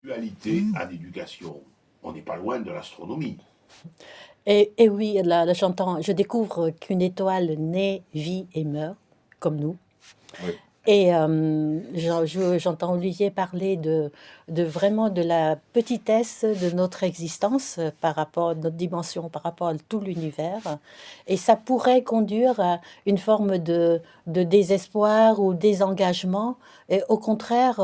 Dualité en éducation. On n'est pas loin de l'astronomie. Et oui, là, j'entends, je découvre qu'une étoile naît, vit et meurt, comme nous. Oui. Et j'entends Olivier parler de vraiment de la petitesse de notre existence par rapport à notre dimension, par rapport à tout l'univers. Et ça pourrait conduire à une forme de désespoir ou désengagement. Et au contraire,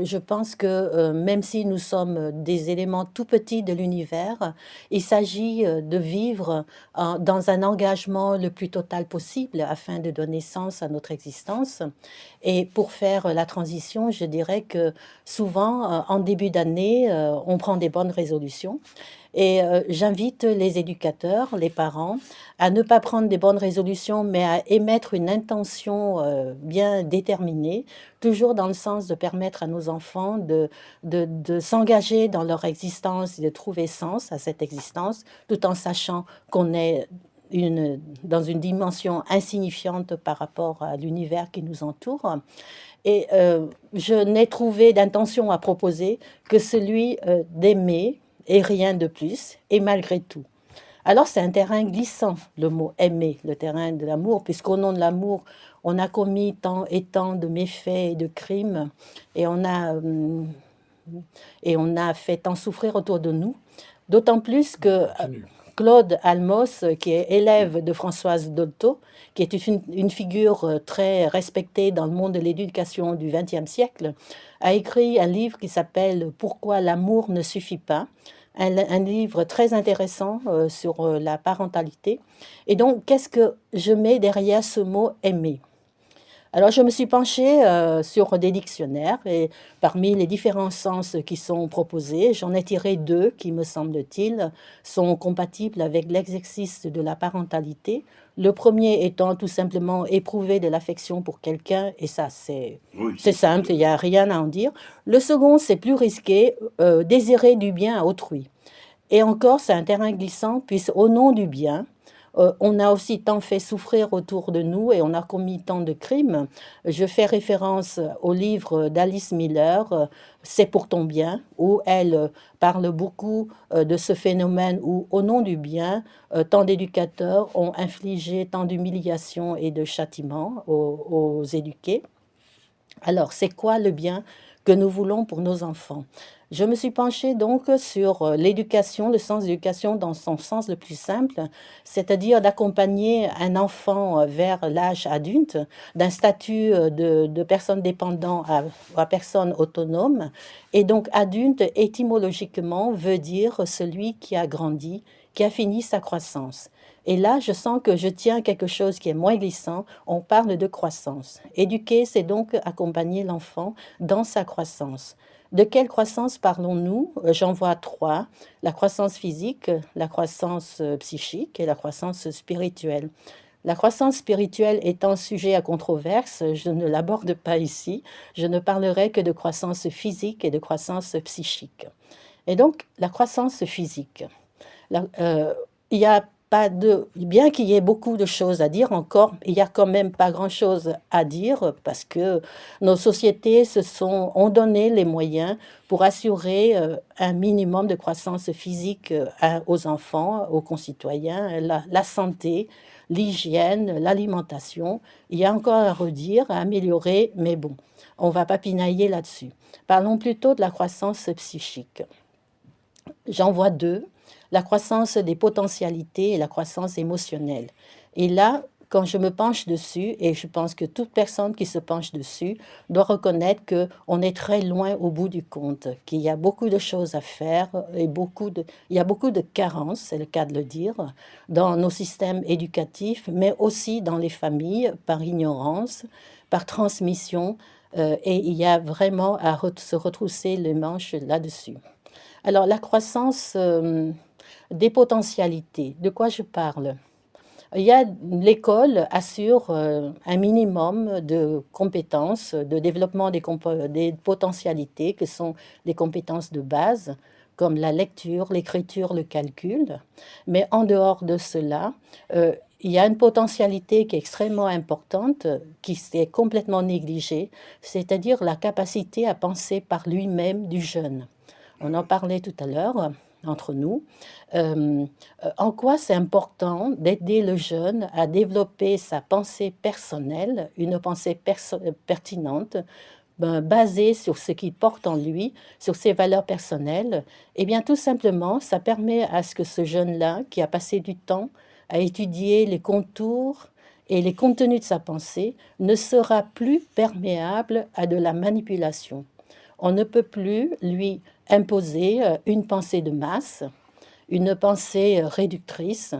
je pense que même si nous sommes des éléments tout petits de l'univers, il s'agit de vivre dans un engagement le plus total possible afin de donner sens à notre existence. Et pour faire la transition, je dirais que souvent, en début d'année, on prend des bonnes résolutions. Et j'invite les éducateurs, les parents, à ne pas prendre des bonnes résolutions, mais à émettre une intention bien déterminée, toujours dans le sens de permettre à nos enfants de s'engager dans leur existence et de trouver sens à cette existence, tout en sachant qu'on est dans une dimension insignifiante par rapport à l'univers qui nous entoure. Et je n'ai trouvé d'intention à proposer que celui d'aimer et rien de plus, et malgré tout. Alors c'est un terrain glissant, le mot aimer, le terrain de l'amour, puisqu'au nom de l'amour, on a commis tant et tant de méfaits et de crimes, et on a fait tant souffrir autour de nous. D'autant plus que Continue. Claude Almos, qui est élève de Françoise Dolto, qui est une figure très respectée dans le monde de l'éducation du XXe siècle, a écrit un livre qui s'appelle Pourquoi l'amour ne suffit pas, un livre très intéressant sur la parentalité. Et donc, qu'est-ce que je mets derrière ce mot aimer? Alors, je me suis penchée sur des dictionnaires et parmi les différents sens qui sont proposés, j'en ai tiré deux qui, me semble-t-il, sont compatibles avec l'exercice de la parentalité. Le premier étant tout simplement éprouver de l'affection pour quelqu'un, et ça, Oui, c'est simple, il n'y a rien à en dire. Le second, c'est plus risqué, désirer du bien à autrui. Et encore, c'est un terrain glissant, puisque au nom du bien, on a aussi tant fait souffrir autour de nous et on a commis tant de crimes. Je fais référence au livre d'Alice Miller, C'est pour ton bien, où elle parle beaucoup de ce phénomène où, au nom du bien, tant d'éducateurs ont infligé tant d'humiliations et de châtiments aux éduqués. Alors, c'est quoi le bien que nous voulons pour nos enfants? Je me suis penchée donc sur l'éducation, le sens d'éducation dans son sens le plus simple, c'est-à-dire d'accompagner un enfant vers l'âge adulte, d'un statut de personne dépendante à personne autonome. Et donc, adulte, étymologiquement, veut dire celui qui a grandi, qui a fini sa croissance. Et là, je sens que je tiens quelque chose qui est moins glissant. On parle de croissance. Éduquer, c'est donc accompagner l'enfant dans sa croissance. De quelle croissance parlons-nous? J'en vois trois. La croissance physique, la croissance psychique et la croissance spirituelle. La croissance spirituelle étant sujet à controverse, je ne l'aborde pas ici. Je ne parlerai que de croissance physique et de croissance psychique. Et donc, la croissance physique. Il y a pas de, bien qu'il y ait beaucoup de choses à dire encore, il y a quand même pas grand-chose à dire parce que nos sociétés ont donné les moyens pour assurer un minimum de croissance physique aux enfants, aux concitoyens, la santé, l'hygiène, l'alimentation. Il y a encore à redire, à améliorer, mais bon, on va pas pinailler là-dessus. Parlons plutôt de la croissance psychique. J'en vois deux, la croissance des potentialités et la croissance émotionnelle. Et là, quand je me penche dessus, et je pense que toute personne qui se penche dessus doit reconnaître qu'on est très loin au bout du compte, qu'il y a beaucoup de choses à faire et il y a beaucoup de carences, c'est le cas de le dire, dans nos systèmes éducatifs, mais aussi dans les familles, par ignorance, par transmission, et il y a vraiment à se retrousser les manches là-dessus. Alors, la croissance des potentialités, de quoi je parle? L'école assure un minimum de compétences, de développement des potentialités, que sont les compétences de base, comme la lecture, l'écriture, le calcul. Mais en dehors de cela, il y a une potentialité qui est extrêmement importante, qui est complètement négligée, c'est-à-dire la capacité à penser par lui-même du jeune. On en parlait tout à l'heure entre nous. En quoi c'est important d'aider le jeune à développer sa pensée personnelle, une pensée pertinente, basée sur ce qu'il porte en lui, sur ses valeurs personnelles? Eh bien, tout simplement, ça permet à ce que ce jeune-là, qui a passé du temps à étudier les contours et les contenus de sa pensée, ne sera plus perméable à de la manipulation. On ne peut plus lui imposer une pensée de masse, une pensée réductrice,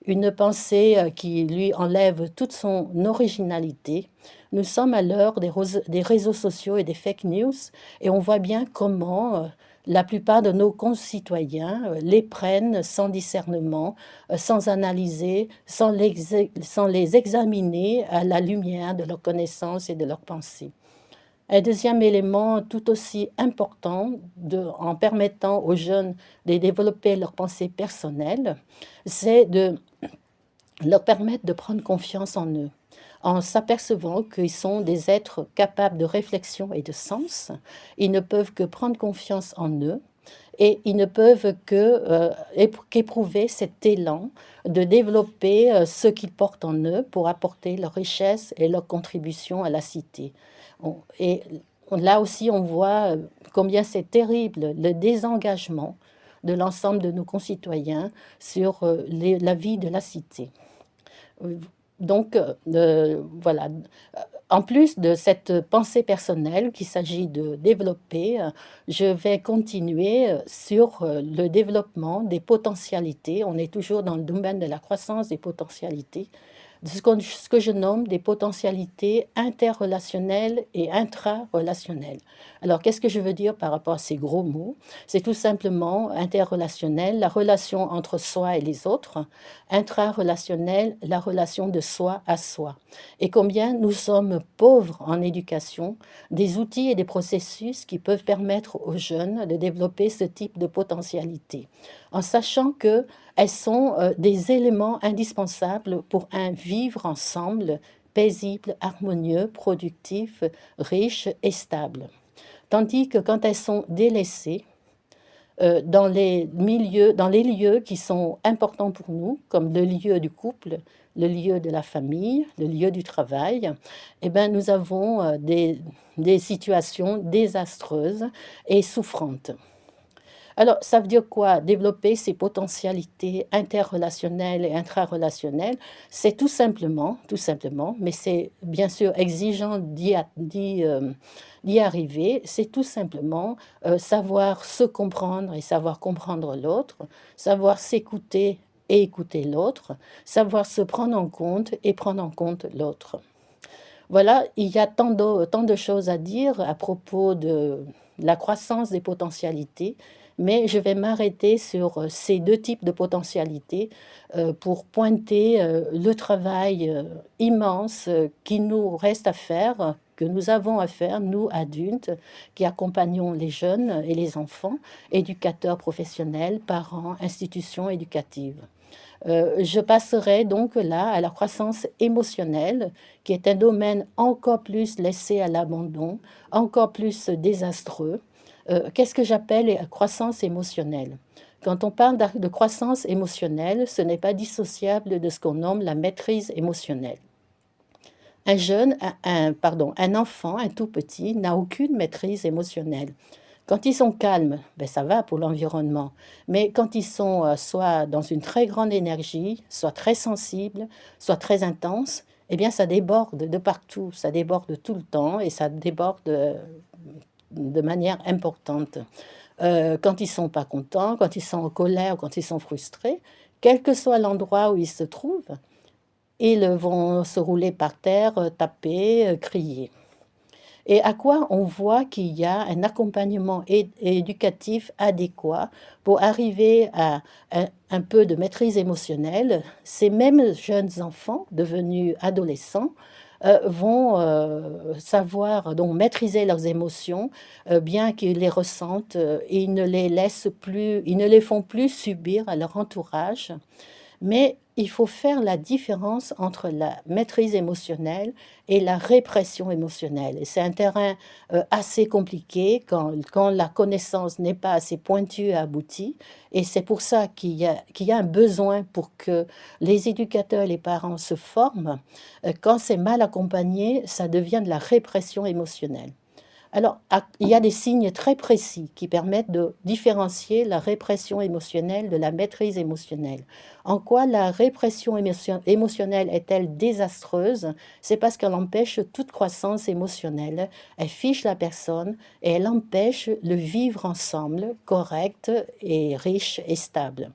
une pensée qui lui enlève toute son originalité. Nous sommes à l'heure des réseaux sociaux et des fake news, et on voit bien comment la plupart de nos concitoyens les prennent sans discernement, sans analyser, sans les examiner à la lumière de leurs connaissances et de leurs pensées. Un deuxième élément tout aussi important en permettant aux jeunes de développer leur pensée personnelle, c'est de leur permettre de prendre confiance en eux, en s'apercevant qu'ils sont des êtres capables de réflexion et de sens. Ils ne peuvent que prendre confiance en eux et ils ne peuvent qu'éprouver cet élan de développer ce qu'ils portent en eux pour apporter leur richesse et leur contribution à la cité. Et là aussi, on voit combien c'est terrible le désengagement de l'ensemble de nos concitoyens sur la vie de la cité. Donc, voilà. En plus de cette pensée personnelle qu'il s'agit de développer, je vais continuer sur le développement des potentialités. On est toujours dans le domaine de la croissance des potentialités, de ce que je nomme des potentialités interrelationnelles et intrarelationnelles. Alors, qu'est-ce que je veux dire par rapport à ces gros mots? C'est tout simplement interrelationnel, la relation entre soi et les autres, intrarelationnel, la relation de soi à soi. Et combien nous sommes pauvres en éducation des outils et des processus qui peuvent permettre aux jeunes de développer ce type de potentialité, en sachant qu'elles sont des éléments indispensables pour un vivre ensemble paisible, harmonieux, productif, riche et stable. Tandis que quand elles sont délaissées, dans les lieux qui sont importants pour nous, comme le lieu du couple, le lieu de la famille, le lieu du travail, eh ben, nous avons des situations désastreuses et souffrantes. Alors, ça veut dire quoi? Développer ces potentialités interrelationnelles et intrarelationnelles, c'est tout simplement, mais c'est bien sûr exigeant d'y arriver, c'est tout simplement savoir se comprendre et savoir comprendre l'autre, savoir s'écouter et écouter l'autre, savoir se prendre en compte et prendre en compte l'autre. Voilà, il y a tant de choses à dire à propos de la croissance des potentialités, mais je vais m'arrêter sur ces deux types de potentialités pour pointer le travail immense qui nous reste à faire, que nous avons à faire, nous adultes, qui accompagnons les jeunes et les enfants, éducateurs professionnels, parents, institutions éducatives. Je passerai donc là à la croissance émotionnelle, qui est un domaine encore plus laissé à l'abandon, encore plus désastreux. Qu'est-ce que j'appelle la croissance émotionnelle? Quand on parle de croissance émotionnelle, ce n'est pas dissociable de ce qu'on nomme la maîtrise émotionnelle. Un enfant, un tout petit, n'a aucune maîtrise émotionnelle. Quand ils sont calmes, ben ça va pour l'environnement. Mais quand ils sont soit dans une très grande énergie, soit très sensibles, soit très intenses, eh bien ça déborde de partout, ça déborde tout le temps et ça déborde de manière importante. Quand ils sont pas contents, quand ils sont en colère, quand ils sont frustrés, quel que soit l'endroit où ils se trouvent, ils vont se rouler par terre, taper, crier. Et à quoi on voit qu'il y a un accompagnement éducatif adéquat pour arriver à un peu de maîtrise émotionnelle. Ces mêmes jeunes enfants devenus adolescents vont savoir donc maîtriser leurs émotions, bien qu'ils les ressentent, et ils ne les font plus subir à leur entourage, Mais il faut faire la différence entre la maîtrise émotionnelle et la répression émotionnelle. Et c'est un terrain assez compliqué quand la connaissance n'est pas assez pointue et aboutie. Et c'est pour ça qu'il y a un besoin pour que les éducateurs et les parents se forment. Quand c'est mal accompagné, ça devient de la répression émotionnelle. Alors, il y a des signes très précis qui permettent de différencier la répression émotionnelle de la maîtrise émotionnelle. En quoi la répression émotionnelle est-elle désastreuse? C'est parce qu'elle empêche toute croissance émotionnelle, elle fiche la personne et elle empêche le vivre ensemble correct et riche et stable.